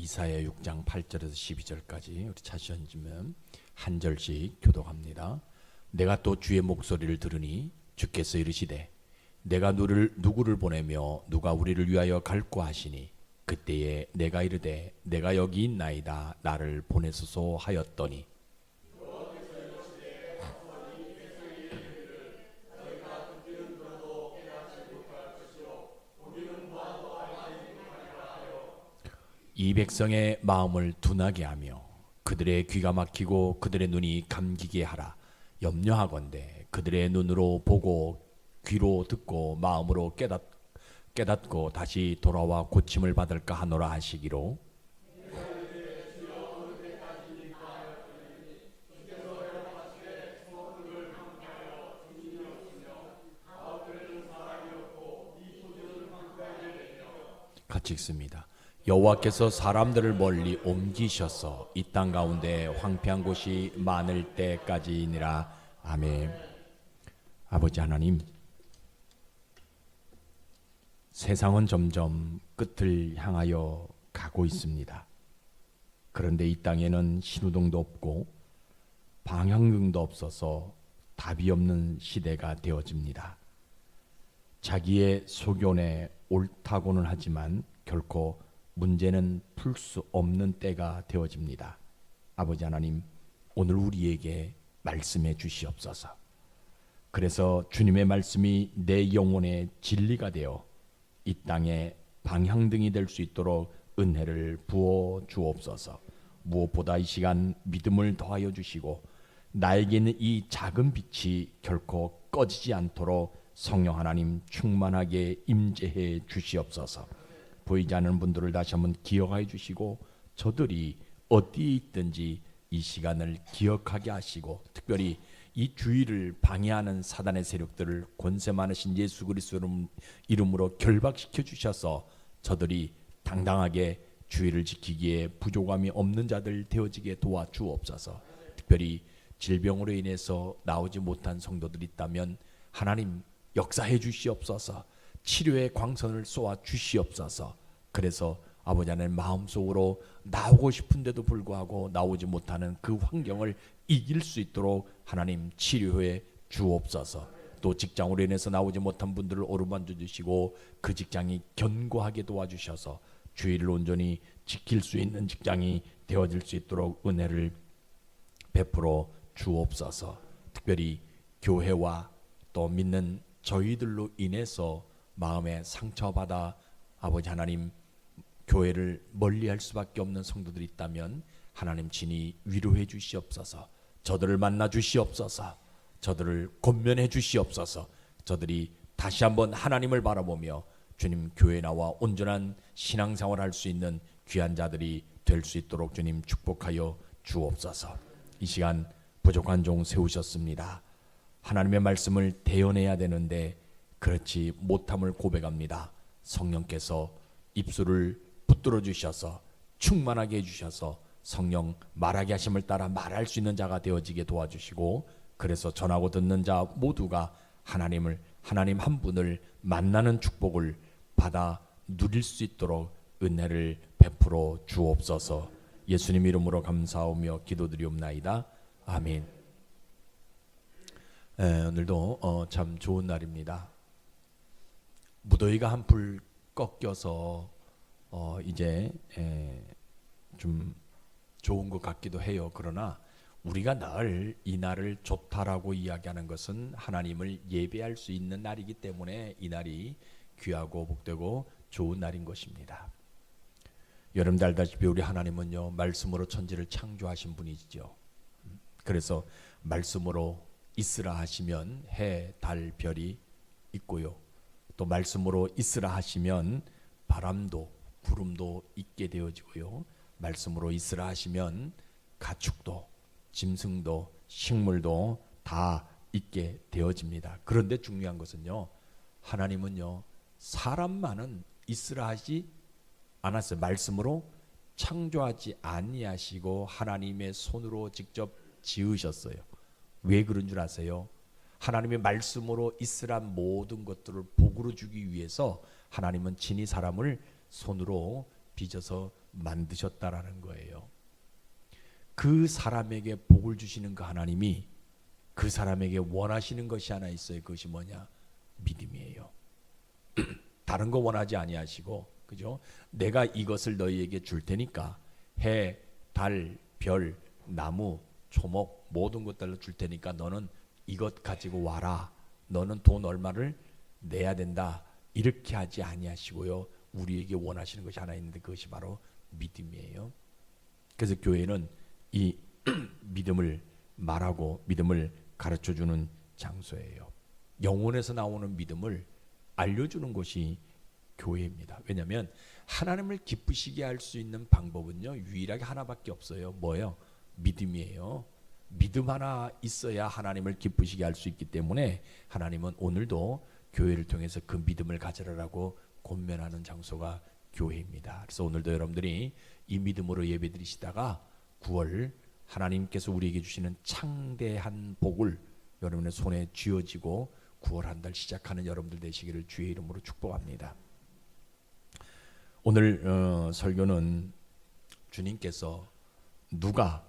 이사야 6장 8절에서 12절까지 우리 차시 얹으면 한 절씩 교독합니다. 내가 또 주의 목소리를 들으니 주께서 이르시되 내가 누구를 보내며 누가 우리를 위하여 갈고 하시니 그때에 내가 이르되 내가 여기 있나이다 나를 보내소서 하였더니 이 백성의 마음을 둔하게 하며 그들의 귀가 막히고 그들의 눈이 감기게 하라. 염려하건대 그들의 눈으로 보고 귀로 듣고 마음으로 깨닫고 다시 돌아와 고침을 받을까 하노라 하시기로. 같이 읽습니다. 여호와께서 사람들을 멀리 옮기셔서 이 땅 가운데 황폐한 곳이 많을 때까지니라. 아멘. 아버지 하나님, 세상은 점점 끝을 향하여 가고 있습니다. 그런데 이 땅에는 신호등도 없고 방향등도 없어서 답이 없는 시대가 되어집니다. 자기의 소견에 옳다고는 하지만 결코 문제는 풀 수 없는 때가 되어집니다. 아버지 하나님, 오늘 우리에게 말씀해 주시옵소서. 그래서 주님의 말씀이 내 영혼의 진리가 되어 이 땅에 방향등이 될 수 있도록 은혜를 부어 주옵소서. 무엇보다 이 시간 믿음을 더하여 주시고 나에게는 이 작은 빛이 결코 꺼지지 않도록 성령 하나님 충만하게 임재해 주시옵소서. 보이지 않는 분들을 다시 한번 기억하여 주시고 저들이 어디에 있든지 이 시간을 기억하게 하시고 특별히 이 주의를 방해하는 사단의 세력들을 권세 많으신 예수 그리스도 이름으로 결박시켜 주셔서 저들이 당당하게 주의를 지키기에 부족함이 없는 자들 되어지게 도와주옵소서. 특별히 질병으로 인해서 나오지 못한 성도들이 있다면 하나님 역사해 주시옵소서. 치료의 광선을 쏘아 주시옵소서. 그래서 아버지 하나님 마음속으로 나오고 싶은데도 불구하고 나오지 못하는 그 환경을 이길 수 있도록 하나님 치료해 주옵소서. 또 직장으로 인해서 나오지 못한 분들을 어루만져 주시고 그 직장이 견고하게 도와주셔서 주의를 온전히 지킬 수 있는 직장이 되어질 수 있도록 은혜를 베풀어 주옵소서. 특별히 교회와 또 믿는 저희들로 인해서 마음에 상처받아 아버지 하나님 교회를 멀리할 수밖에 없는 성도들이 있다면 하나님 친히 위로해 주시옵소서. 저들을 만나 주시옵소서. 저들을 권면해 주시옵소서. 저들이 다시 한번 하나님을 바라보며 주님 교회에 나와 온전한 신앙생활을 할 수 있는 귀한 자들이 될 수 있도록 주님 축복하여 주옵소서. 이 시간 부족한 종 세우셨습니다. 하나님의 말씀을 대언해야 되는데 그렇지 못함을 고백합니다. 성령께서 입술을 붙들어 주셔서 충만하게 해주셔서 성령 말하게 하심을 따라 말할 수 있는 자가 되어지게 도와주시고 그래서 전하고 듣는 자 모두가 하나님 한 분을 만나는 축복을 받아 누릴 수 있도록 은혜를 베풀어 주옵소서. 예수님 이름으로 감사하며 기도드리옵나이다. 아멘. 오늘도 참 좋은 날입니다. 무더위가 한풀 꺾여서 이제 좀 좋은 것 같기도 해요. 그러나 우리가 늘 이 날을 좋다라고 이야기하는 것은 하나님을 예배할 수 있는 날이기 때문에 이 날이 귀하고 복되고 좋은 날인 것입니다. 여러분들 알다시피 우리 하나님은요 말씀으로 천지를 창조하신 분이죠. 그래서 말씀으로 있으라 하시면 해, 달, 별이 있고요. 또 말씀으로 있으라 하시면 바람도 구름도 있게 되어지고요. 말씀으로 있으라 하시면 가축도 짐승도 식물도 다 있게 되어집니다. 그런데 중요한 것은요. 하나님은요. 사람만은 있으라 하지 않았어요. 말씀으로 창조하지 아니하시고 하나님의 손으로 직접 지으셨어요. 왜 그런 줄 아세요? 하나님의 말씀으로 있으라 모든 것들을 복으로 주기 위해서 하나님은 친히 사람을 손으로 빚어서 만드셨다라는 거예요. 그 사람에게 복을 주시는 그 하나님이 그 사람에게 원하시는 것이 하나 있어요. 그것이 뭐냐? 믿음이에요. 다른 거 원하지 아니하시고, 그죠? 내가 이것을 너희에게 줄 테니까 해, 달, 별, 나무, 초목 모든 것들을 줄 테니까 너는 이것 가지고 와라. 너는 돈 얼마를 내야 된다. 이렇게 하지 아니하시고요. 우리에게 원하시는 것이 하나 있는데 그것이 바로 믿음이에요. 그래서 교회는 이 믿음을 말하고 믿음을 가르쳐주는 장소예요. 영혼에서 나오는 믿음을 알려주는 것이 교회입니다. 왜냐하면 하나님을 기쁘시게 할 수 있는 방법은요, 유일하게 하나밖에 없어요. 뭐예요? 믿음이에요. 믿음 하나 있어야 하나님을 기쁘시게 할 수 있기 때문에 하나님은 오늘도 교회를 통해서 그 믿음을 가져라라고 권면하는 장소가 교회입니다. 그래서 오늘도 여러분들이 이 믿음으로 예배드리시다가 9월 하나님께서 우리에게 주시는 창대한 복을 여러분의 손에 쥐어지고 9월 한 달 시작하는 여러분들 되시기를 주의 이름으로 축복합니다. 오늘 설교는 주님께서 누가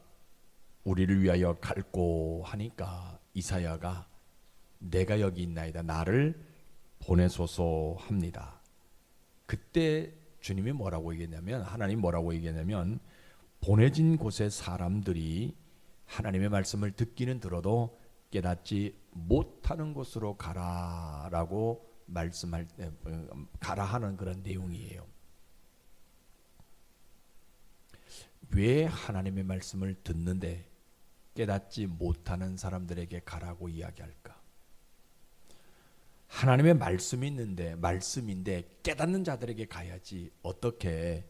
우리를 위하여 갈고 하니까 이사야가 내가 여기 있나이다 나를 보내소서 합니다. 그때 주님이 뭐라고 얘기했냐면, 하나님 뭐라고 얘기했냐면, 보내진 곳의 사람들이 하나님의 말씀을 듣기는 들어도 깨닫지 못하는 곳으로 가라라고 말씀할 때 가라 하는 그런 내용이에요. 왜 하나님의 말씀을 듣는데 깨닫지 못하는 사람들에게 가라고 이야기할까? 하나님의 말씀이 있는데, 말씀인데 깨닫는 자들에게 가야지 어떻게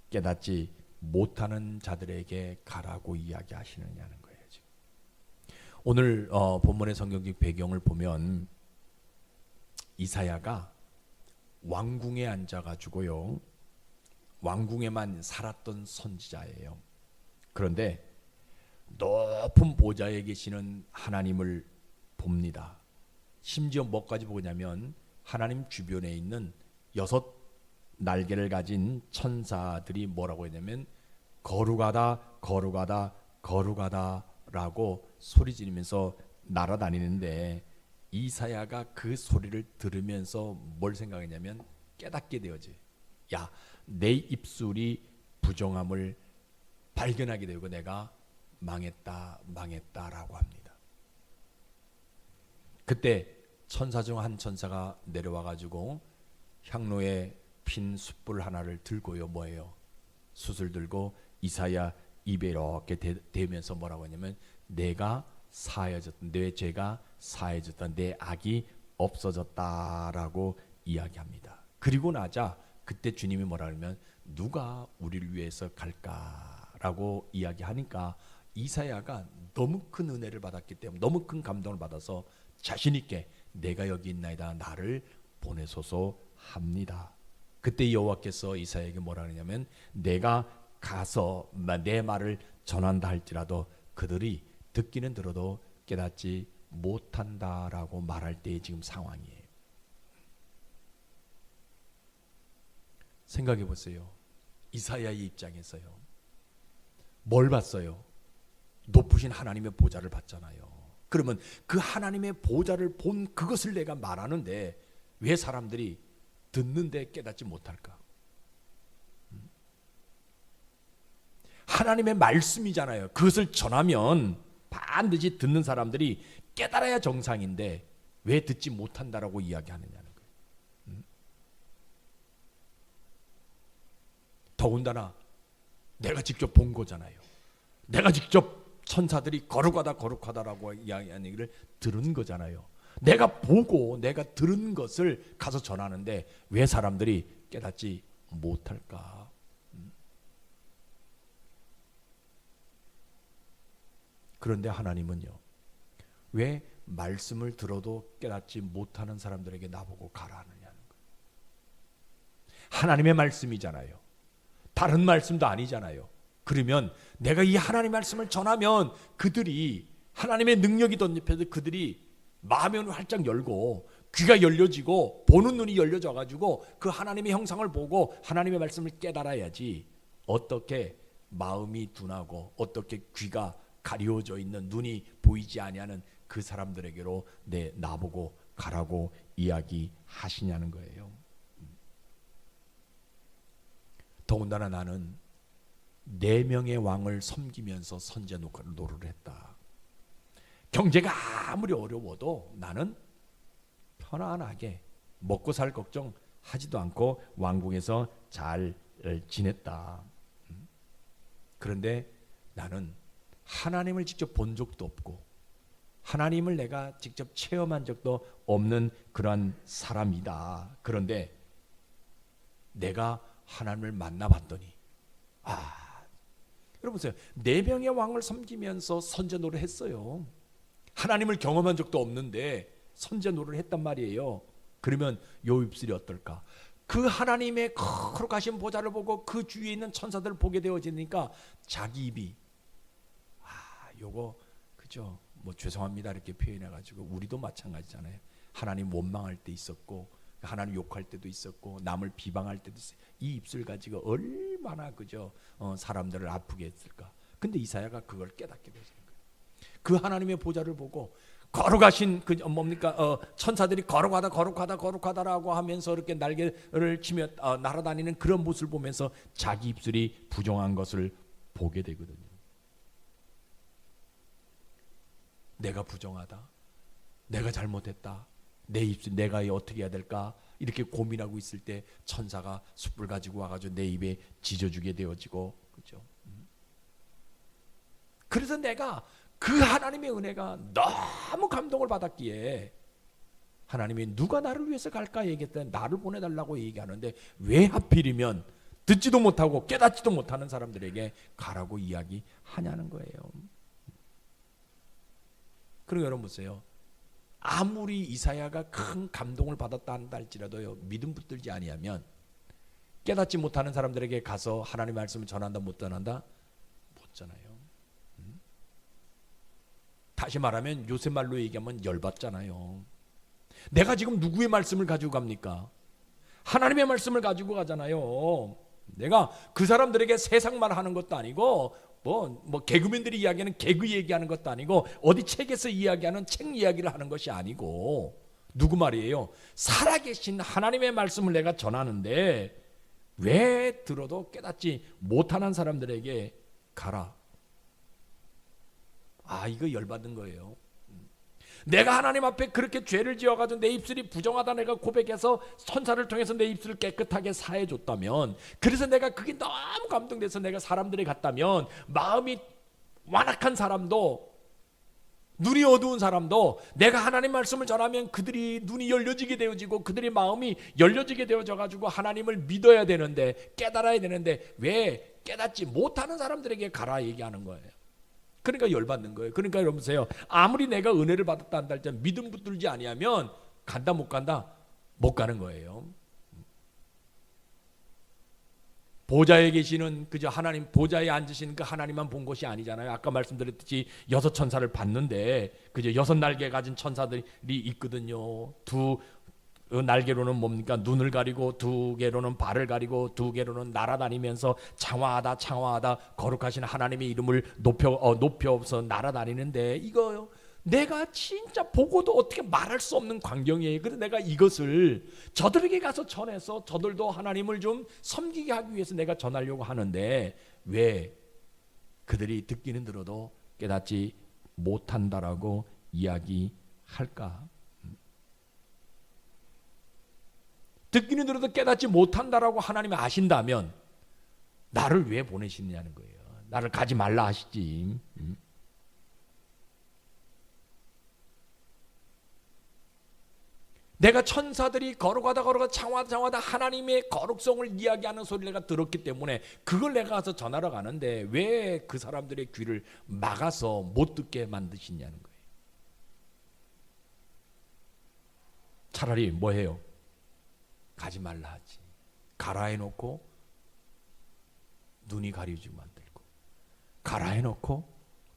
깨닫지 못하는 자들에게 가라고 이야기하시느냐는 거예요. 지금. 오늘 본문의 성경적 배경을 보면 이사야가 왕궁에 앉아가지고요, 왕궁에만 살았던 선지자예요. 그런데 높은 보좌에 계시는 하나님을 봅니다. 심지어 뭐까지 보냐면 하나님 주변에 있는 6 날개를 가진 천사들이 뭐라고 했냐면 거룩하다 거룩하다 거룩하다 라고 소리 지르면서 날아다니는데, 이사야가 그 소리를 들으면서 뭘 생각했냐면 깨닫게 되어지. 야, 내 입술이 부정함을 발견하게 되고 내가 망했다라고 합니다. 그때 천사 중 한 천사가 내려와 가지고 향로에 핀 숯불 하나를 들고요, 뭐예요? 숯을 들고 이사야 입에 이렇게 대면서 뭐라고 하냐면 내가 사해졌다, 내 죄가 사해졌다, 내 악이 없어졌다라고 이야기합니다. 그리고 나자 그때 주님이 뭐라 하면 누가 우리를 위해서 갈까라고 이야기하니까 이사야가 너무 큰 은혜를 받았기 때문에, 너무 큰 감동을 받아서 자신 있게 내가 여기 있나이다 나를 보내소서 합니다. 그때 여호와께서 이사야에게 뭐라 하냐면 내가 가서 내 말을 전한다 할지라도 그들이 듣기는 들어도 깨닫지 못한다라고 말할 때의 지금 상황이에요. 생각해 보세요. 이사야의 입장에서요, 뭘 봤어요? 높으신 하나님의 보좌를 봤잖아요. 그러면 그 하나님의 보좌를 본 그것을 내가 말하는데 왜 사람들이 듣는데 깨닫지 못할까? 하나님의 말씀이잖아요. 그것을 전하면 반드시 듣는 사람들이 깨달아야 정상인데 왜 듣지 못한다라고 이야기하느냐는 거예요. 더군다나 내가 직접 본 거잖아요. 내가 직접 천사들이 거룩하다 거룩하다라고 이야기하는 얘기를 들은 거잖아요. 내가 보고 내가 들은 것을 가서 전하는데 왜 사람들이 깨닫지 못할까? 그런데 하나님은요, 왜 말씀을 들어도 깨닫지 못하는 사람들에게 나보고 가라 하느냐는 거예요. 하나님의 말씀이잖아요. 다른 말씀도 아니잖아요. 그러면 내가 이 하나님의 말씀을 전하면 그들이 하나님의 능력이 덧입혀서 그들이 마음을 활짝 열고 귀가 열려지고 보는 눈이 열려져 가지고 그 하나님의 형상을 보고 하나님의 말씀을 깨달아야지. 어떻게 마음이 둔하고 어떻게 귀가 가려져 있는 눈이 보이지 아니하는 그 사람들에게로 나보고 가라고 이야기하시냐는 거예요. 더군다나 나는 4명의 왕을 섬기면서 선제 노릇을 했다. 경제가 아무리 어려워도 나는 편안하게 먹고 살 걱정하지도 않고 왕궁에서 잘 지냈다. 그런데 나는 하나님을 직접 본 적도 없고 하나님을 내가 직접 체험한 적도 없는 그런 사람이다. 그런데 내가 하나님을 만나봤더니 여러분 보세요. 4명의 왕을 섬기면서 선제 노릇을 했어요. 하나님을 경험한 적도 없는데 선제 노릇을 했단 말이에요. 그러면 요 입술이 어떨까? 그 하나님의 거룩하신 보좌를 보고 그 주위에 있는 천사들을 보게 되어지니까 자기 입이 요거 그죠? 뭐 죄송합니다 이렇게 표현해가지고 우리도 마찬가지잖아요. 하나님 원망할 때 있었고 하나님 욕할 때도 있었고 남을 비방할 때도 있어요. 이 입술 가지고 얼마나 그죠? 사람들을 아프게 했을까? 근데 이사야가 그걸 깨닫게 되는 거예요. 그 하나님의 보좌를 보고 거룩하신 그 뭡니까 천사들이 거룩하다라고 하면서 이렇게 날개를 치며 날아다니는 그런 모습을 보면서 자기 입술이 부정한 것을 보게 되거든요. 내가 부정하다, 내가 잘못했다, 내 입술 내가 어떻게 해야 될까 이렇게 고민하고 있을 때 천사가 숯불 가지고 와가지고 내 입에 지져주게 되어지고 그죠? 그래서 내가 그 하나님의 은혜가 너무 감동을 받았기에 하나님이 누가 나를 위해서 갈까 얘기했더니 나를 보내달라고 얘기하는데 왜 하필이면 듣지도 못하고 깨닫지도 못하는 사람들에게 가라고 이야기하냐는 거예요. 그리고 여러분 보세요. 아무리 이사야가 큰 감동을 받았다 한다 할지라도요 믿음 붙들지 아니하면 깨닫지 못하는 사람들에게 가서 하나님의 말씀을 전한다 못 전한다? 못 전해요. 다시 말하면 요새 말로 얘기하면 열받잖아요. 내가 지금 누구의 말씀을 가지고 갑니까? 하나님의 말씀을 가지고 가잖아요. 내가 그 사람들에게 세상 말 하는 것도 아니고 뭐 개그맨들이 이야기하는 개그 얘기하는 것도 아니고 어디 책에서 이야기하는 책 이야기를 하는 것이 아니고 누구 말이에요? 살아계신 하나님의 말씀을 내가 전하는데 왜 들어도 깨닫지 못하는 사람들에게 가라. 이거 열받는 거예요. 내가 하나님 앞에 그렇게 죄를 지어가지고 내 입술이 부정하다 내가 고백해서 천사를 통해서 내 입술을 깨끗하게 사해줬다면 그래서 내가 그게 너무 감동돼서 내가 사람들이 갔다면 마음이 완악한 사람도 눈이 어두운 사람도 내가 하나님 말씀을 전하면 그들이 눈이 열려지게 되어지고 그들의 마음이 열려지게 되어져 가지고 하나님을 믿어야 되는데 깨달아야 되는데 왜 깨닫지 못하는 사람들에게 가라 얘기하는 거예요. 그러니까 열받는 거예요. 그러니까 여러분 보세요. 아무리 내가 은혜를 받았다 한다 할때 믿음 붙들지 아니하면 간다 못 간다? 못 가는 거예요. 보좌에 계시는 그저 하나님 보좌에 앉으신 그 하나님만 본 것이 아니잖아요. 아까 말씀드렸듯이 6 천사를 봤는데 그저 6 날개 가진 천사들이 있거든요. 두 날개로는 뭡니까? 눈을 가리고 2개로는 발을 가리고 2개로는 날아다니면서 창화하다 거룩하신 하나님의 이름을 높여서 날아다니는데 이거요. 내가 진짜 보고도 어떻게 말할 수 없는 광경이에요. 그래서 내가 이것을 저들에게 가서 전해서 저들도 하나님을 좀 섬기게 하기 위해서 내가 전하려고 하는데 왜 그들이 듣기는 들어도 깨닫지 못한다라고 이야기할까? 듣기는 들어도 깨닫지 못한다라고 하나님이 아신다면 나를 왜 보내시느냐는 거예요. 나를 가지 말라 하시지. 내가 천사들이 걸어가다 창화하다 하나님의 거룩성을 이야기하는 소리를 내가 들었기 때문에 그걸 내가 가서 전하러 가는데 왜 그 사람들의 귀를 막아서 못 듣게 만드시냐는 거예요. 차라리 뭐 해요? 가지 말라 하지. 가라 해놓고 눈이 가려지게 만들고 가라 해놓고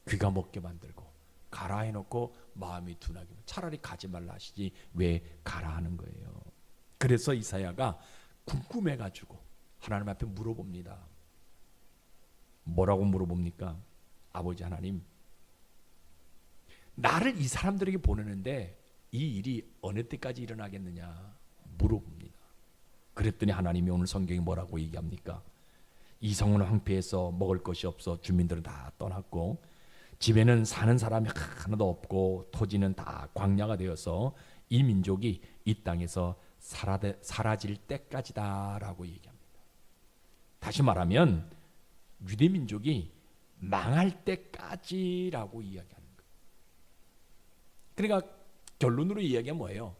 귀가 먹게 만들고 가라 해놓고 마음이 둔하게 차라리 가지 말라 하시지 왜 가라 하는 거예요. 그래서 이사야가 궁금해가지고 하나님 앞에 물어봅니다. 뭐라고 물어봅니까? 아버지 하나님, 나를 이 사람들에게 보내는데 이 일이 어느 때까지 일어나겠느냐 물어봅니다. 그랬더니 하나님이 오늘 성경에 뭐라고 얘기합니까? 이성은 황폐해서 먹을 것이 없어 주민들은 다 떠났고 집에는 사는 사람이 하나도 없고 토지는 다 광야가 되어서 이 민족이 이 땅에서 사라질 때까지다라고 얘기합니다. 다시 말하면 유대 민족이 망할 때까지라고 이야기하는 거예요. 그러니까 결론으로 이야기가 뭐예요?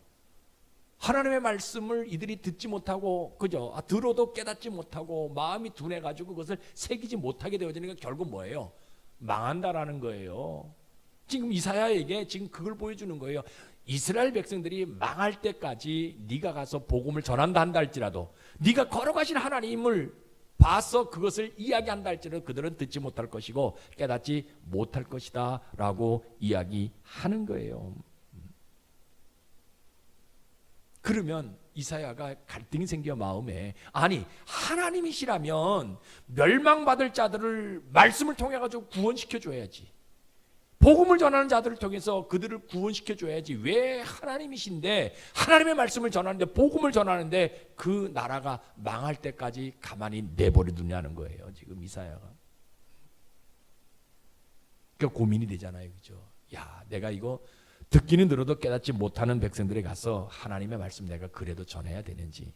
하나님의 말씀을 이들이 듣지 못하고 그죠? 들어도 깨닫지 못하고 마음이 둔해가지고 그것을 새기지 못하게 되어지니까 결국 뭐예요? 망한다라는 거예요. 지금 이사야에게 지금 그걸 보여주는 거예요. 이스라엘 백성들이 망할 때까지 네가 가서 복음을 전한다 한다 할지라도 네가 걸어가신 하나님을 봐서 그것을 이야기한다 할지라도 그들은 듣지 못할 것이고 깨닫지 못할 것이다 라고 이야기하는 거예요. 그러면 이사야가 갈등이 생겨 마음에 아니 하나님이시라면 멸망받을 자들을 말씀을 통해 가지고 구원시켜 줘야지. 복음을 전하는 자들을 통해서 그들을 구원시켜 줘야지. 왜 하나님이신데 하나님의 말씀을 전하는데 복음을 전하는데 그 나라가 망할 때까지 가만히 내버려 두냐는 거예요. 지금 이사야가. 그러니까 고민이 되잖아요. 그죠? 야, 내가 이거 듣기는 들어도 깨닫지 못하는 백성들에 가서 하나님의 말씀 내가 그래도 전해야 되는지,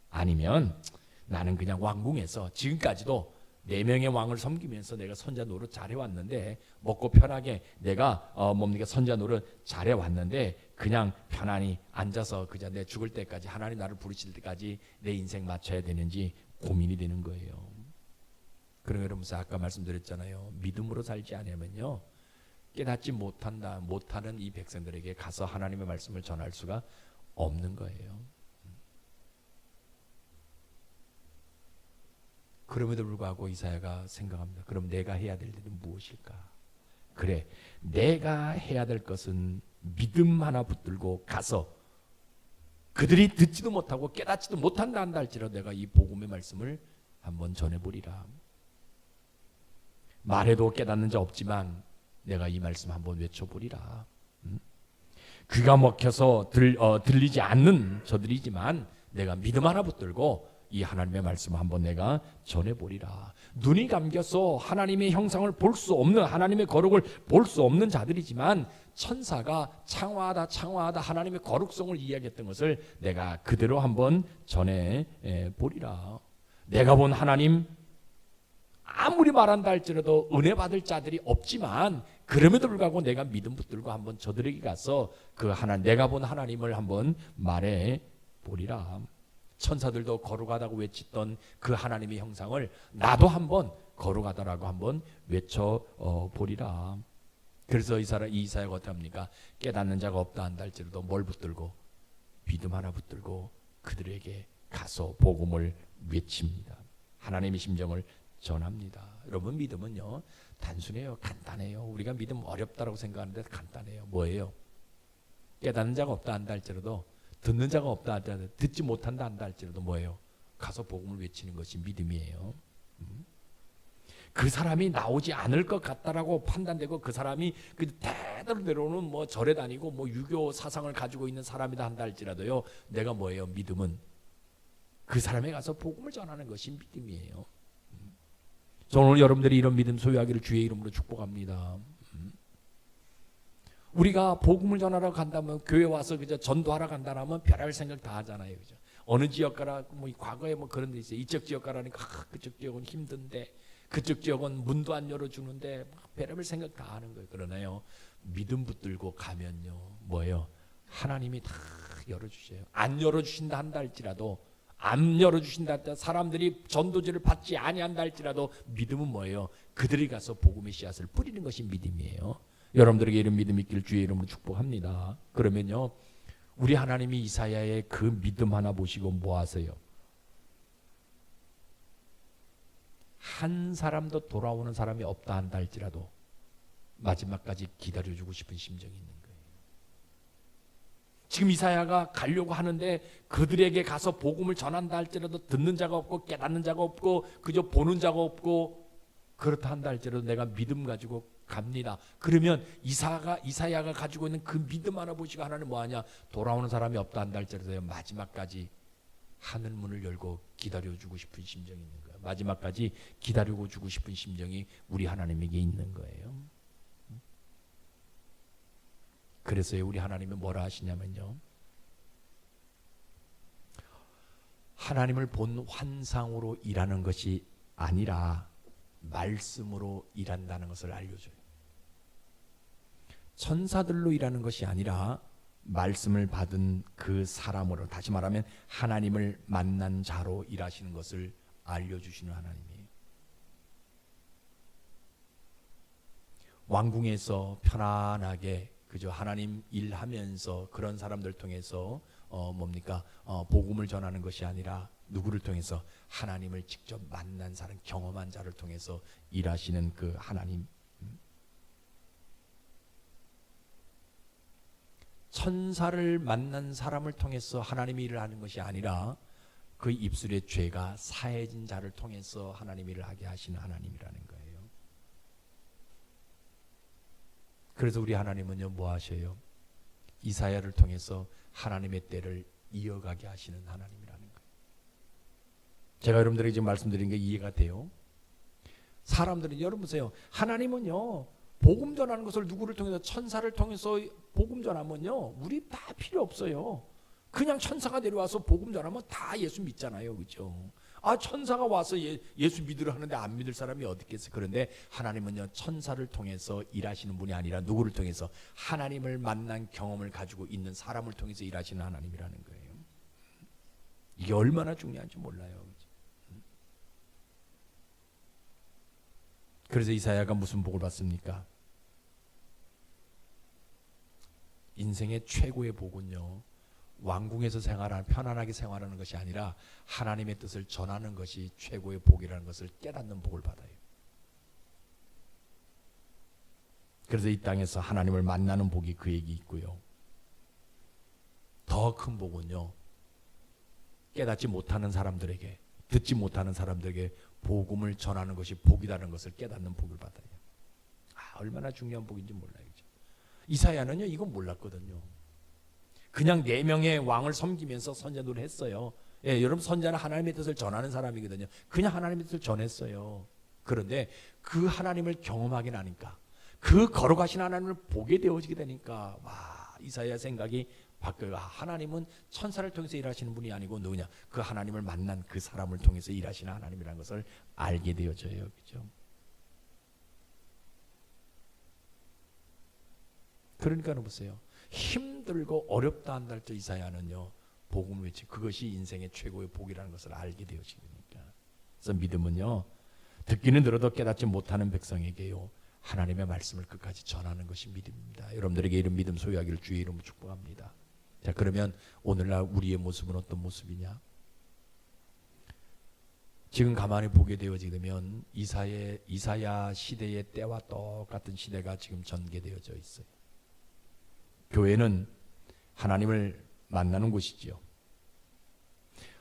아니면 나는 그냥 왕궁에서 지금까지도 4명의 왕을 섬기면서 내가 선자 노릇 잘해왔는데 먹고 편하게 내가 선자 노릇 잘해왔는데 그냥 편안히 앉아서 그냥 내 죽을 때까지 하나님 나를 부르실 때까지 내 인생 맞춰야 되는지 고민이 되는 거예요. 그러면서 아까 말씀드렸잖아요. 믿음으로 살지 않으면요 깨닫지 못하는 이 백성들에게 가서 하나님의 말씀을 전할 수가 없는 거예요. 그럼에도 불구하고 이사야가 생각합니다. 그럼 내가 해야 될 일은 무엇일까? 그래, 내가 해야 될 것은 믿음 하나 붙들고 가서 그들이 듣지도 못하고 깨닫지도 못한다 한다 할지라도 내가 이 복음의 말씀을 한번 전해보리라. 말해도 깨닫는 자 없지만 내가 이 말씀 한번 외쳐보리라. 귀가 먹혀서 들리지 않는 저들이지만 내가 믿음 하나 붙들고 이 하나님의 말씀 한번 내가 전해보리라. 눈이 감겨서 하나님의 형상을 볼 수 없는, 하나님의 거룩을 볼 수 없는 자들이지만 천사가 창화하다 하나님의 거룩성을 이야기했던 것을 내가 그대로 한번 전해보리라. 내가 본 하나님, 아무리 말한다 할지라도 은혜 받을 자들이 없지만 그럼에도 불구하고 내가 믿음 붙들고 한번 저들에게 가서 내가 본 하나님을 한번 말해 보리라. 천사들도 거룩하다고 외쳤던 그 하나님의 형상을 나도 한번 거룩하다라고 한번 외쳐 보리라. 그래서 이사야가 어떻게 합니까? 깨닫는 자가 없다 한다 할지라도 뭘 붙들고? 믿음 하나 붙들고 그들에게 가서 복음을 외칩니다. 하나님의 심정을 전합니다. 여러분, 믿음은요 단순해요. 간단해요. 우리가 믿음 어렵다라고 생각하는데 간단해요. 뭐예요? 깨닫는 자가 없다 한다 할지라도, 듣는 자가 없다 할지라도, 듣지 못한다 한다 할지라도 뭐예요? 가서 복음을 외치는 것이 믿음이에요. 그 사람이 나오지 않을 것 같다라고 판단되고 그 사람이 그 대대로는 뭐 절에 다니고 뭐 유교 사상을 가지고 있는 사람이다 한다 할지라도요, 내가 뭐예요? 믿음은 그 사람에 가서 복음을 전하는 것이 믿음이에요. 저는 오늘 여러분들이 이런 믿음 소유하기를 주의 이름으로 축복합니다. 우리가 복음을 전하러 간다면, 교회 와서 그저 전도하러 간다면 별할 생각 다 하잖아요. 그죠? 어느 지역 가라, 뭐 과거에 뭐 그런 데 있어요. 이쪽 지역 가라니까 그쪽 지역은 힘든데, 그쪽 지역은 문도 안 열어주는데 별별 생각 다 하는 거예요. 그러나요, 믿음 붙들고 가면요 뭐예요? 하나님이 다 열어주셔요. 안 열어주신다 한다 할지라도, 안 열어주신다 할지라도, 사람들이 전도지를 받지 아니한다 할지라도 믿음은 뭐예요? 그들이 가서 복음의 씨앗을 뿌리는 것이 믿음이에요. 여러분들에게 이런 믿음 있기를 주의 이름으로 축복합니다. 그러면요, 우리 하나님이 이사야의 그 믿음 하나 보시고 뭐 하세요? 한 사람도 돌아오는 사람이 없다 한다 할지라도 마지막까지 기다려주고 싶은 심정이 있는 거예요. 지금 이사야가 가려고 하는데 그들에게 가서 복음을 전한다 할지라도 듣는 자가 없고 깨닫는 자가 없고 그저 보는 자가 없고 그렇다 한다 할지라도 내가 믿음 가지고 갑니다. 그러면 이사야가 가지고 있는 그 믿음 하나 보시고 하나님 뭐하냐, 돌아오는 사람이 없다 한다 할지라도 마지막까지 하늘 문을 열고 기다려주고 싶은 심정이 있는 거예요. 마지막까지 기다리고 주고 싶은 심정이 우리 하나님에게 있는 거예요. 그래서 우리 하나님은 뭐라 하시냐면요, 하나님을 본 환상으로 일하는 것이 아니라 말씀으로 일한다는 것을 알려줘요. 천사들로 일하는 것이 아니라 말씀을 받은 그 사람으로, 다시 말하면 하나님을 만난 자로 일하시는 것을 알려주시는 하나님이에요. 왕궁에서 편안하게 그저 하나님 일하면서 그런 사람들 통해서 복음을 전하는 것이 아니라 누구를 통해서 하나님을 직접 만난 사람, 경험한 자를 통해서 일하시는 그 하나님. 천사를 만난 사람을 통해서 하나님이 일을 하는 것이 아니라 그 입술의 죄가 사해진 자를 통해서 하나님 일을 하게 하시는 하나님이라는 거예요. 그래서 우리 하나님은요, 뭐 하셔요? 이사야를 통해서 하나님의 때를 이어가게 하시는 하나님이라는 거예요. 제가 여러분들에게 지금 말씀드린 게 이해가 돼요? 사람들은, 여러분 보세요, 하나님은요 복음 전하는 것을 누구를 통해서, 천사를 통해서 복음 전하면요 우리 다 필요 없어요. 그냥 천사가 내려와서 복음 전하면 다 예수 믿잖아요, 그렇죠? 천사가 와서 예수 믿으려 하는데 안 믿을 사람이 어디 있겠어요? 그런데 하나님은요 천사를 통해서 일하시는 분이 아니라 누구를 통해서, 하나님을 만난 경험을 가지고 있는 사람을 통해서 일하시는 하나님이라는 거예요. 이게 얼마나 중요한지 몰라요, 그렇죠? 그래서 이사야가 무슨 복을 받습니까? 인생의 최고의 복은요, 왕궁에서 편안하게 생활하는 것이 아니라 하나님의 뜻을 전하는 것이 최고의 복이라는 것을 깨닫는 복을 받아요. 그래서 이 땅에서 하나님을 만나는 복이 그에게 있고요, 더 큰 복은요, 깨닫지 못하는 사람들에게, 듣지 못하는 사람들에게 복음을 전하는 것이 복이라는 것을 깨닫는 복을 받아요. 얼마나 중요한 복인지 몰라요, 그렇죠? 이사야는요 이건 몰랐거든요. 그냥 4명의 왕을 섬기면서 선전을 했어요. 여러분, 선자는 하나님의 뜻을 전하는 사람이거든요. 그냥 하나님의 뜻을 전했어요. 그런데 그 하나님을 경험하게 나니까, 그 걸어가신 하나님을 보게 되어지게 되니까, 이사야 생각이 바뀌어요. 하나님은 천사를 통해서 일하시는 분이 아니고 누구냐, 그 하나님을 만난 그 사람을 통해서 일하시는 하나님이라는 것을 알게 되어져요, 그렇죠? 그러니까 보세요, 힘들고 어렵다 한다 할 때 이사야는요 복음을 외치, 그것이 인생의 최고의 복이라는 것을 알게 되어지니까. 그래서 믿음은요 듣기는 들어도 깨닫지 못하는 백성에게요 하나님의 말씀을 끝까지 전하는 것이 믿음입니다. 여러분들에게 이런 믿음 소유하기를 주의 이름으로 축복합니다. 자, 그러면 오늘날 우리의 모습은 어떤 모습이냐? 지금 가만히 보게 되어지면 이사야 시대의 때와 똑같은 시대가 지금 전개되어져 있어요. 교회는 하나님을 만나는 곳이지요.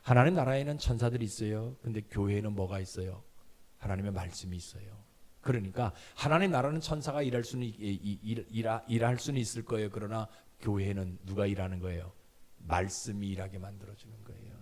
하나님 나라에는 천사들이 있어요. 근데 교회에는 뭐가 있어요? 하나님의 말씀이 있어요. 그러니까 하나님 나라는 천사가 일할 수는 있을 거예요. 그러나 교회는 누가 일하는 거예요? 말씀이 일하게 만들어주는 거예요.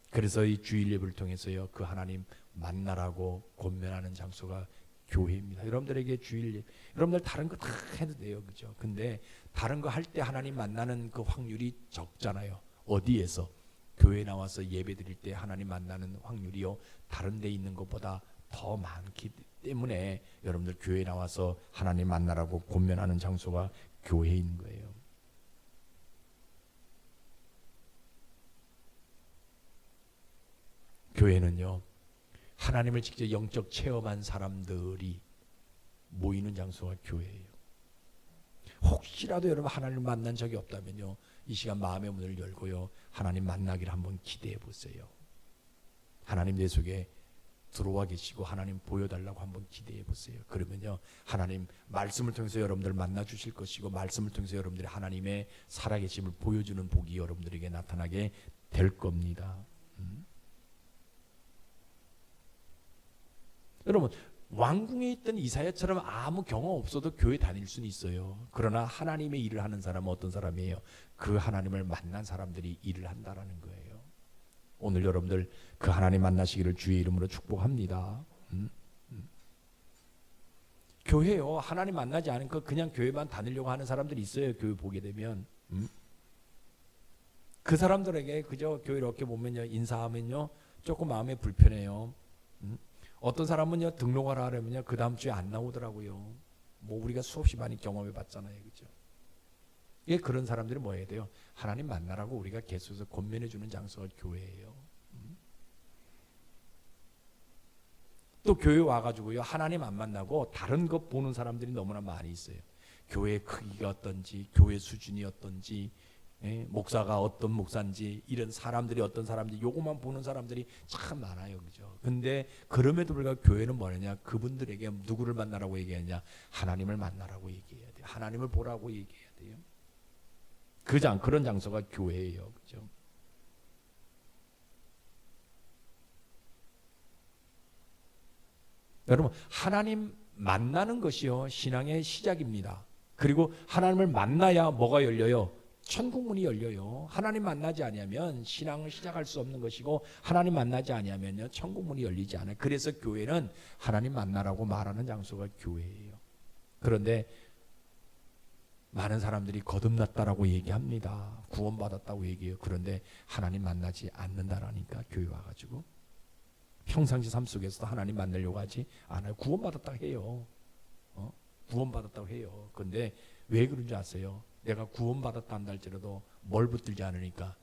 그래서 이 주일 예배를 통해서요 그 하나님 만나라고 권면하는 장소가 교회입니다. 여러분들에게 주일 예배, 여러분들 다른 거 다 해도 돼요, 그죠? 근데 다른 거 할 때 하나님 만나는 그 확률이 적잖아요. 어디에서? 교회 나와서 예배 드릴 때 하나님 만나는 확률이요 다른 데 있는 것보다 더 많기 때문에 여러분들 교회 나와서 하나님 만나라고 권면하는 장소가 교회인 거예요. 교회는요 하나님을 직접 영적 체험한 사람들이 모이는 장소가 교회예요. 혹시라도 여러분 하나님을 만난 적이 없다면요 이 시간 마음의 문을 열고요 하나님 만나기를 한번 기대해 보세요. 하나님 내 속에 들어와 계시고 하나님 보여달라고 한번 기대해 보세요. 그러면요 하나님 말씀을 통해서 여러분들 만나 주실 것이고 말씀을 통해서 여러분들이 하나님의 살아계심을 보여주는 복이 여러분들에게 나타나게 될 겁니다. 여러분 왕궁에 있던 이사야처럼 아무 경험 없어도 교회 다닐 수는 있어요. 그러나 하나님의 일을 하는 사람은 어떤 사람이에요? 그 하나님을 만난 사람들이 일을 한다라는 거예요. 오늘 여러분들 그 하나님 만나시기를 주의 이름으로 축복합니다. 교회요 하나님 만나지 않으니까 그냥 교회만 다니려고 하는 사람들이 있어요. 교회 보게 되면 그 사람들에게 그저 교회를 이렇게 보면요 인사하면요 조금 마음이 불편해요. 어떤 사람은요 등록하라 하려면요 그 다음 주에 안 나오더라고요. 뭐 우리가 수없이 많이 경험해 봤잖아요, 그죠? 예, 그런 사람들이 뭐 해야 돼요? 하나님 만나라고 우리가 계속해서 권면해 주는 장소가 교회예요. 또 교회 와가지고요 하나님 안 만나고 다른 것 보는 사람들이 너무나 많이 있어요. 교회 크기가 어떤지, 교회 수준이 어떤지, 예? 목사가 어떤 목사인지, 이런 사람들이 어떤 사람인지 요것만 보는 사람들이 참 많아요, 그죠? 근데 그럼에도 불구하고 교회는 뭐냐? 그분들에게 누구를 만나라고 얘기하냐? 하나님을 만나라고 얘기해야 돼요. 하나님을 보라고 얘기해야 돼요. 그런 장소가 교회예요, 그죠? 여러분 하나님 만나는 것이요 신앙의 시작입니다. 그리고 하나님을 만나야 뭐가 열려요? 천국문이 열려요. 하나님 만나지 아니하면 신앙을 시작할 수 없는 것이고 하나님 만나지 아니하면요 천국문이 열리지 않아요. 그래서 교회는 하나님 만나라고 말하는 장소가 교회예요. 그런데 많은 사람들이 거듭났다라고 얘기합니다. 구원받았다고 얘기해요. 그런데 하나님 만나지 않는다라니까 교회 와가지고 평상시 삶 속에서도 하나님 만나려고 하지 않아요. 구원받았다고 해요. 구원받았다고 해요. 그런데 왜 그런 줄 아세요? 내가 구원받았다 한다 할지라도 뭘 붙들지 않으니까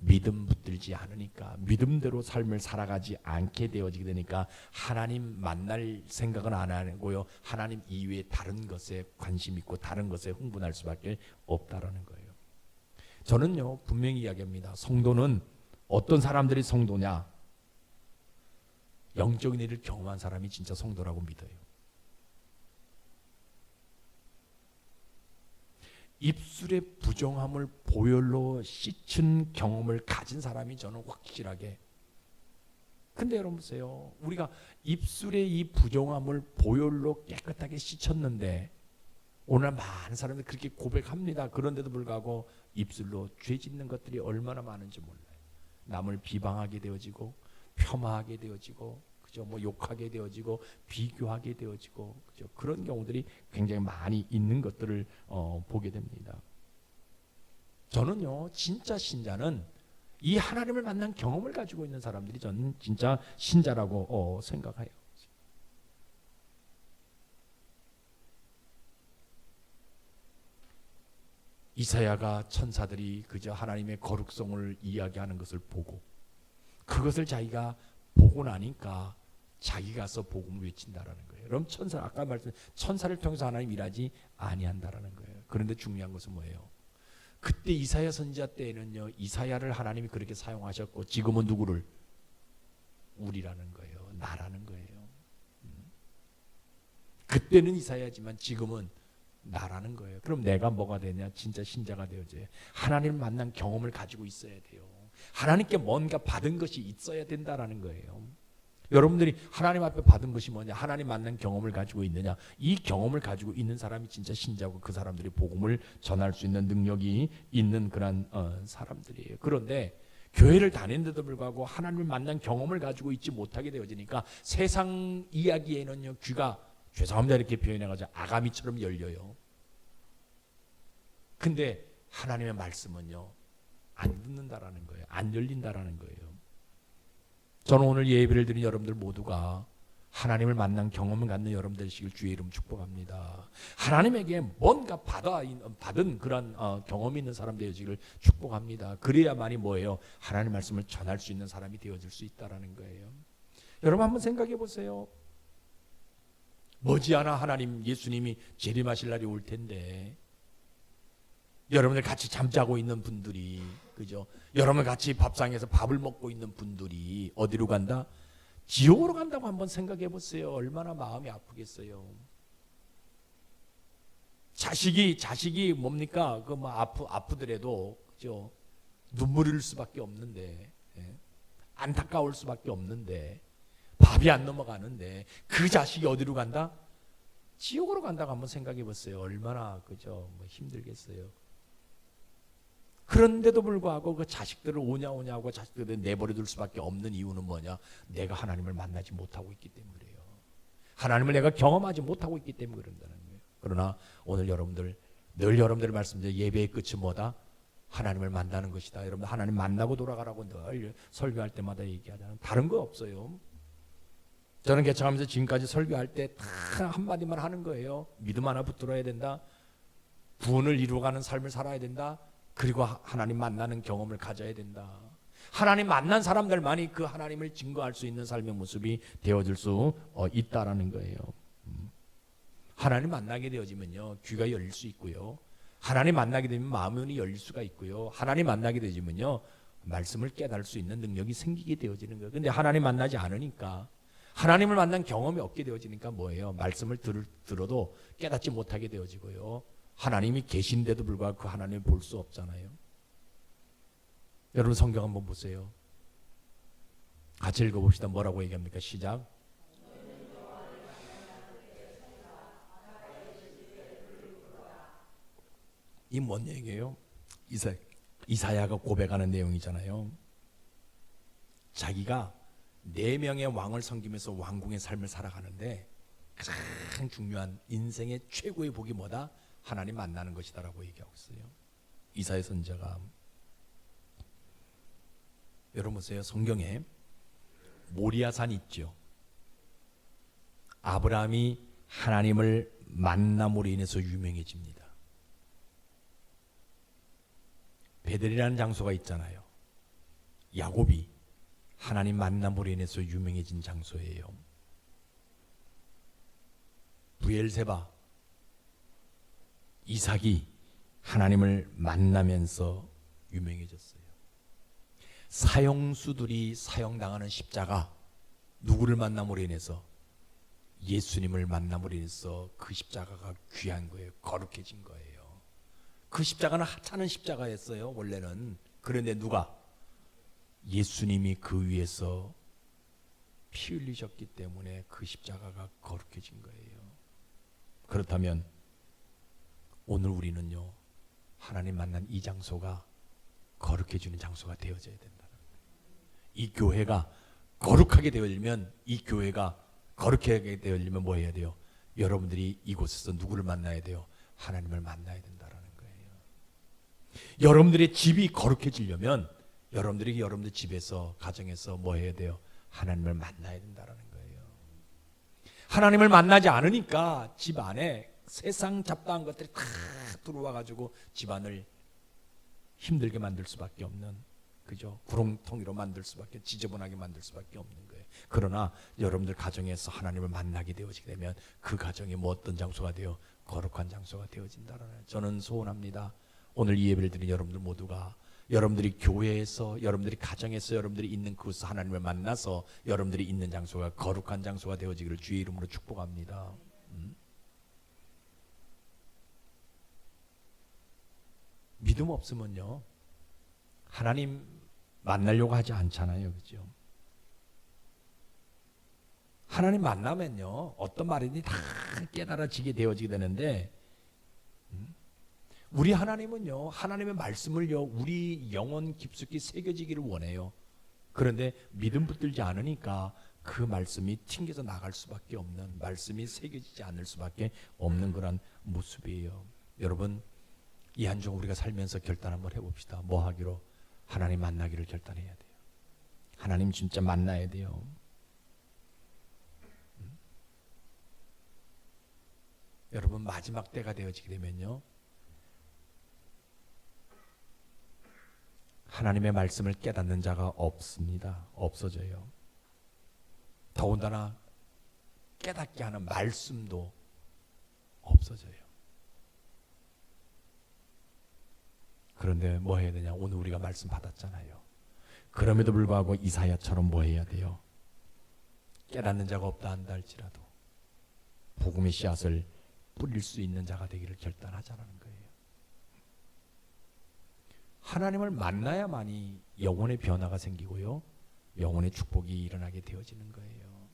믿음 붙들지 않으니까 믿음대로 삶을 살아가지 않게 되어지게 되니까 하나님 만날 생각은 안 하고요. 하나님 이외에 다른 것에 관심 있고 다른 것에 흥분할 수밖에 없다라는 거예요. 저는요 분명히 이야기합니다. 성도는 어떤 사람들이 성도냐? 영적인 일을 경험한 사람이 진짜 성도라고 믿어요. 입술의 부정함을 보혈로 씻은 경험을 가진 사람이 저는 확실하게. 근데 여러분 보세요. 우리가 입술의 이 부정함을 보혈로 깨끗하게 씻었는데 오늘 많은 사람들이 그렇게 고백합니다. 그런데도 불구하고 입술로 죄 짓는 것들이 얼마나 많은지 몰라요. 남을 비방하게 되어지고 폄하하게 되어지고 그죠? 뭐 욕하게 되어지고 비교하게 되어지고 그죠? 그런 경우들이 굉장히 많이 있는 것들을 보게 됩니다. 저는요 진짜 신자는 이 하나님을 만난 경험을 가지고 있는 사람들이 저는 진짜 신자라고 생각해요. 이사야가 천사들이 그저 하나님의 거룩성을 이야기하는 것을 보고 그것을 자기가 보고 나니까 자기가 가서 복음을 외친다라는 거예요. 그럼 천사 아까 말씀 천사를 통해서 하나님 일하지 아니한다라는 거예요. 그런데 중요한 것은 뭐예요? 그때 이사야 선지자 때에는요 이사야를 하나님이 그렇게 사용하셨고 지금은 누구를? 우리라는 거예요. 나라는 거예요. 그때는 이사야지만 지금은 나라는 거예요. 그럼 내가 뭐가 되냐? 진짜 신자가 되어져요. 하나님을 만난 경험을 가지고 있어야 돼요. 하나님께 뭔가 받은 것이 있어야 된다라는 거예요. 여러분들이 하나님 앞에 받은 것이 뭐냐? 하나님 만난 경험을 가지고 있느냐? 이 경험을 가지고 있는 사람이 진짜 신자고 그 사람들이 복음을 전할 수 있는 능력이 있는 그런 사람들이에요. 그런데 교회를 다니는데도 불구하고 하나님을 만난 경험을 가지고 있지 못하게 되어지니까 세상 이야기에는요 귀가 죄송합니다 이렇게 표현해가지고 아가미처럼 열려요. 근데 하나님의 말씀은요 안 듣는다라는 거예요. 안 열린다라는 거예요. 저는 오늘 예배를 드린 여러분들 모두가 하나님을 만난 경험을 갖는 여러분들 되시길 주의 이름 축복합니다. 하나님에게 뭔가 받은 그런 경험이 있는 사람 되어지기를 축복합니다. 그래야만이 뭐예요? 하나님 말씀을 전할 수 있는 사람이 되어질 수 있다라는 거예요. 여러분 한번 생각해 보세요. 머지않아 하나님 예수님이 재림하실 날이 올 텐데 여러분들 같이 잠자고 있는 분들이 그죠? 여러분 같이 밥상에서 밥을 먹고 있는 분들이 어디로 간다? 지옥으로 간다고 한번 생각해 보세요. 얼마나 마음이 아프겠어요. 자식이 뭡니까? 그 뭐 아프더라도 그죠? 눈물을 흘릴 수밖에 없는데, 예? 안타까울 수밖에 없는데, 밥이 안 넘어가는데 그 자식이 어디로 간다? 지옥으로 간다고 한번 생각해 보세요. 얼마나 그죠? 뭐 힘들겠어요. 그런데도 불구하고 그 자식들을 오냐 하고 자식들을 내버려 둘 수밖에 없는 이유는 뭐냐? 내가 하나님을 만나지 못하고 있기 때문에 그래요. 하나님을 내가 경험하지 못하고 있기 때문에 그런다는 거예요. 그러나 오늘 여러분들 늘 여러분들 말씀드린 예배의 끝이 뭐다? 하나님을 만나는 것이다. 여러분 하나님 만나고 돌아가라고 늘 설교할 때마다 얘기하잖아요. 다른 거 없어요. 저는 개척하면서 지금까지 설교할 때 다 한마디만 하는 거예요. 믿음 하나 붙들어야 된다. 구원을 이루어가는 삶을 살아야 된다. 그리고 하나님 만나는 경험을 가져야 된다. 하나님 만난 사람들만이 그 하나님을 증거할 수 있는 삶의 모습이 되어질 수 있다라는 거예요. 하나님 만나게 되어지면요, 귀가 열릴 수 있고요. 하나님 만나게 되면 마음이 열릴 수가 있고요. 하나님 만나게 되지면요, 말씀을 깨달을 수 있는 능력이 생기게 되어지는 거예요. 근데 하나님 만나지 않으니까, 하나님을 만난 경험이 없게 되어지니까 뭐예요? 말씀을 들어도 깨닫지 못하게 되어지고요. 하나님이 계신데도 불구하고 그 하나님을 볼 수 없잖아요. 여러분 성경 한번 보세요. 같이 읽어봅시다. 뭐라고 얘기합니까? 시작. 이 뭔 얘기예요? 이사야가 고백하는 내용이잖아요. 자기가 4명의 왕을 섬기면서 왕궁의 삶을 살아가는데 가장 중요한 인생의 최고의 복이 뭐다? 하나님 만나는 것이다라고 얘기하고 있어요. 이사야 선지자가. 여러분 보세요. 성경에 모리아산 있죠. 아브라함이 하나님을 만남으로 인해서 유명해집니다. 베델이라는 장소가 있잖아요. 야곱이 하나님 만남으로 인해서 유명해진 장소예요. 부엘세바, 이삭이 하나님을 만나면서 유명해졌어요. 사형수들이 사형당하는 십자가, 누구를 만남으로 인해서? 예수님을 만남으로 인해서 그 십자가가 귀한 거예요. 거룩해진 거예요. 그 십자가는 하찮은 십자가였어요, 원래는. 그런데 누가? 예수님이 그 위에서 피 흘리셨기 때문에 그 십자가가 거룩해진 거예요. 그렇다면 오늘 우리는요, 하나님 만난 이 장소가 거룩해지는 장소가 되어져야 된다는 거예요. 이 교회가 거룩하게 되어지면, 이 교회가 거룩하게 되어지면 뭐 해야 돼요? 여러분들이 이곳에서 누구를 만나야 돼요? 하나님을 만나야 된다는 거예요. 여러분들의 집이 거룩해지려면 여러분들이 여러분들 집에서, 가정에서 뭐 해야 돼요? 하나님을 만나야 된다는 거예요. 하나님을 만나지 않으니까 집 안에 세상 잡다한 것들이 다 들어와가지고 집안을 힘들게 만들 수밖에 없는, 그죠? 구렁텅이로 만들 수밖에, 지저분하게 만들 수밖에 없는 거예요. 그러나 여러분들 가정에서 하나님을 만나게 되어지게 되면 그 가정이 뭐 어떤 장소가 되어? 거룩한 장소가 되어진다는 거예요. 저는 소원합니다. 오늘 이 예배를 드린 여러분들 모두가 여러분들이 교회에서, 여러분들이 가정에서, 여러분들이 있는 그곳에서 하나님을 만나서 여러분들이 있는 장소가 거룩한 장소가 되어지기를 주의 이름으로 축복합니다. 믿음 없으면요, 하나님 만나려고 하지 않잖아요. 그죠? 하나님 만나면요, 어떤 말이든지 다 깨달아지게 되어지게 되는데, 우리 하나님은요, 하나님의 말씀을요, 우리 영혼 깊숙이 새겨지기를 원해요. 그런데 믿음 붙들지 않으니까 그 말씀이 튕겨서 나갈 수밖에 없는, 말씀이 새겨지지 않을 수밖에 없는 그런 모습이에요. 여러분, 이 한 주 우리가 살면서 결단 한번 해봅시다. 뭐 하기로? 하나님 만나기를 결단해야 돼요. 하나님 진짜 만나야 돼요. 여러분, 마지막 때가 되어지게 되면요, 하나님의 말씀을 깨닫는 자가 없습니다. 없어져요. 더군다나 깨닫게 하는 말씀도 없어져요. 그런데 뭐 해야 되냐? 오늘 우리가 말씀 받았잖아요. 그럼에도 불구하고 이사야처럼 뭐 해야 돼요? 깨닫는 자가 없다 한다 할지라도 복음의 씨앗을 뿌릴 수 있는 자가 되기를 결단하자라는 거예요. 하나님을 만나야만이 영혼의 변화가 생기고요, 영혼의 축복이 일어나게 되어지는 거예요.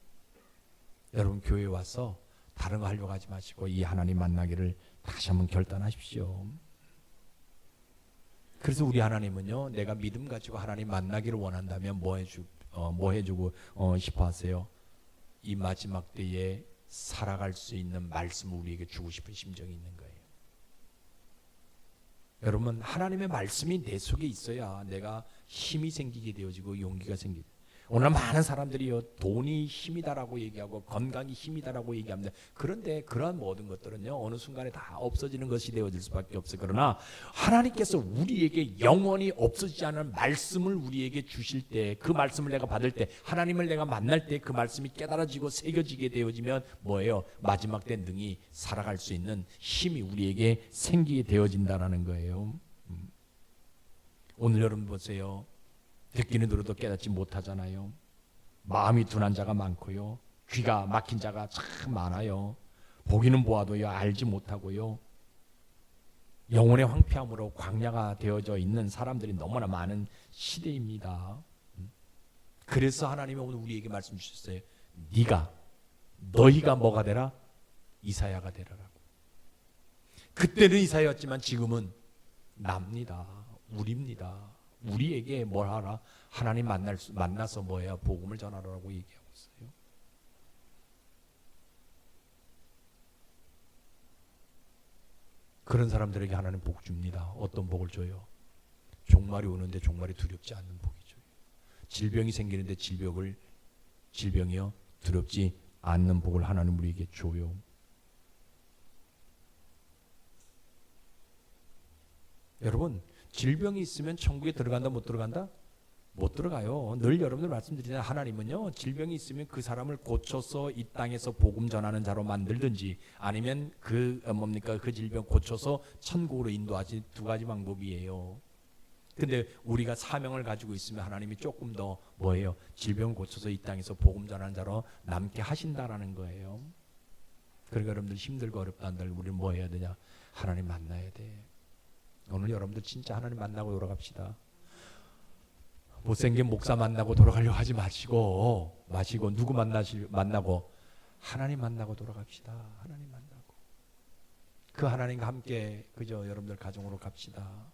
여러분, 교회에 와서 다른 거 하려고 하지 마시고 이 하나님 만나기를 다시 한번 결단하십시오. 그래서 우리 하나님은요, 내가 믿음 가지고 하나님 만나기를 원한다면 뭐 해주고 싶어 하세요? 이 마지막 때에 살아갈 수 있는 말씀을 우리에게 주고 싶은 심정이 있는 거예요. 여러분, 하나님의 말씀이 내 속에 있어야 내가 힘이 생기게 되어지고 용기가 생기게. 오늘 많은 사람들이요, 돈이 힘이다라고 얘기하고 건강이 힘이다라고 얘기합니다. 그런데 그러한 모든 것들은요, 어느 순간에 다 없어지는 것이 되어질 수밖에 없어요. 그러나 하나님께서 우리에게 영원히 없어지지 않은 말씀을 우리에게 주실 때, 그 말씀을 내가 받을 때, 하나님을 내가 만날 때 그 말씀이 깨달아지고 새겨지게 되어지면 뭐예요? 마지막 때 능히 살아갈 수 있는 힘이 우리에게 생기게 되어진다는 거예요. 오늘 여러분 보세요. 듣기는 들어도 깨닫지 못하잖아요. 마음이 둔한 자가 많고요, 귀가 막힌 자가 참 많아요. 보기는 보아도요, 알지 못하고요, 영혼의 황폐함으로 광야가 되어져 있는 사람들이 너무나 많은 시대입니다. 그래서 하나님이 오늘 우리에게 말씀 주셨어요. 너희가 뭐가 되라? 이사야가 되라라고. 그때는 이사야였지만 지금은 납니다. 우리입니다. 우리에게 뭘 하라? 하나님 만나서 뭐예요? 복음을 전하라고 얘기하고 있어요. 그런 사람들에게 하나님 복 줍니다. 어떤 복을 줘요? 종말이 오는데 종말이 두렵지 않는 복이 줘요. 질병이 생기는데 질병이요, 두렵지 않는 복을 하나님 우리에게 줘요. 여러분, 질병이 있으면 천국에 들어간다 못 들어간다? 못 들어가요. 늘 여러분들 말씀드리잖아요. 하나님은요, 질병이 있으면 그 사람을 고쳐서 이 땅에서 복음 전하는 자로 만들든지, 아니면 그 질병 고쳐서 천국으로 인도하지, 두 가지 방법이에요. 근데 우리가 사명을 가지고 있으면 하나님이 조금 더 뭐예요? 질병을 고쳐서 이 땅에서 복음 전하는 자로 남게 하신다라는 거예요. 그러니까 여러분들 힘들고 어렵다 한들 우리는 뭐 해야 되냐? 하나님 만나야 돼. 오늘 여러분들 진짜 하나님 만나고 돌아갑시다. 못생긴 목사 만나고 돌아가려고 하지 마시고 누구 만나고 하나님 만나고 돌아갑시다. 하나님 만나고 그 하나님과 함께 그저 여러분들 가정으로 갑시다.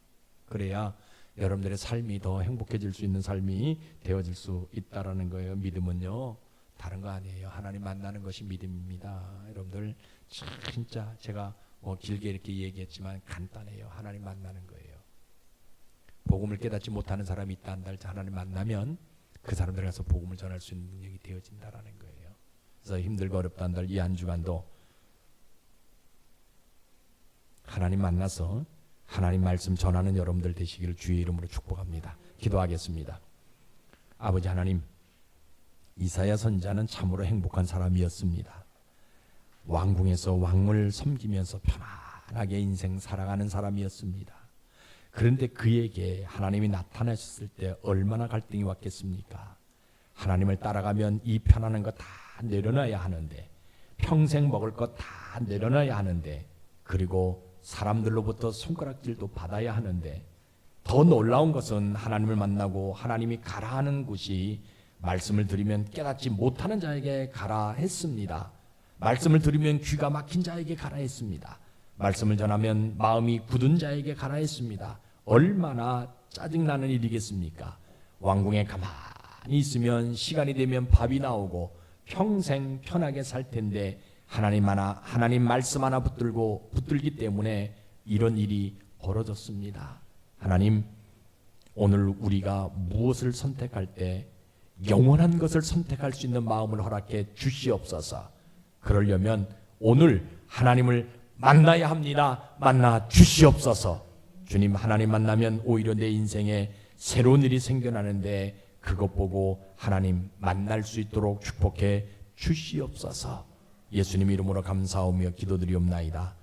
그래야 여러분들의 삶이 더 행복해질 수 있는 삶이 되어질 수 있다라는 거예요. 믿음은요, 다른 거 아니에요. 하나님 만나는 것이 믿음입니다. 여러분들 진짜 제가 길게 이렇게 얘기했지만 간단해요. 하나님 만나는 거예요. 복음을 깨닫지 못하는 사람이 있다 한다 할지 하나님 만나면 그 사람들 가서 복음을 전할 수 있는 능력이 되어진다라는 거예요. 그래서 힘들고 어렵다 한다 이 한 주간도 하나님 만나서 하나님 말씀 전하는 여러분들 되시기를 주의 이름으로 축복합니다. 기도하겠습니다. 아버지 하나님, 이사야 선지자는 참으로 행복한 사람이었습니다. 왕궁에서 왕을 섬기면서 편안하게 인생 살아가는 사람이었습니다. 그런데 그에게 하나님이 나타나셨을 때 얼마나 갈등이 왔겠습니까? 하나님을 따라가면 이 편안한 거 다 내려놔야 하는데, 평생 먹을 거 다 내려놔야 하는데, 그리고 사람들로부터 손가락질도 받아야 하는데, 더 놀라운 것은 하나님을 만나고 하나님이 가라 하는 곳이 말씀을 들으면 깨닫지 못하는 자에게 가라 했습니다. 말씀을 들으면 귀가 막힌 자에게 가라 했습니다. 말씀을 전하면 마음이 굳은 자에게 가라 했습니다. 얼마나 짜증나는 일이겠습니까? 왕궁에 가만히 있으면 시간이 되면 밥이 나오고 평생 편하게 살 텐데 하나님 말씀 하나 붙들기 때문에 이런 일이 벌어졌습니다. 하나님, 오늘 우리가 무엇을 선택할 때 영원한 것을 선택할 수 있는 마음을 허락해 주시옵소서. 그러려면 오늘 하나님을 만나야 합니다. 만나 주시옵소서. 주님, 하나님 만나면 오히려 내 인생에 새로운 일이 생겨나는데 그것 보고 하나님 만날 수 있도록 축복해 주시옵소서. 예수님 이름으로 감사하며 기도드리옵나이다.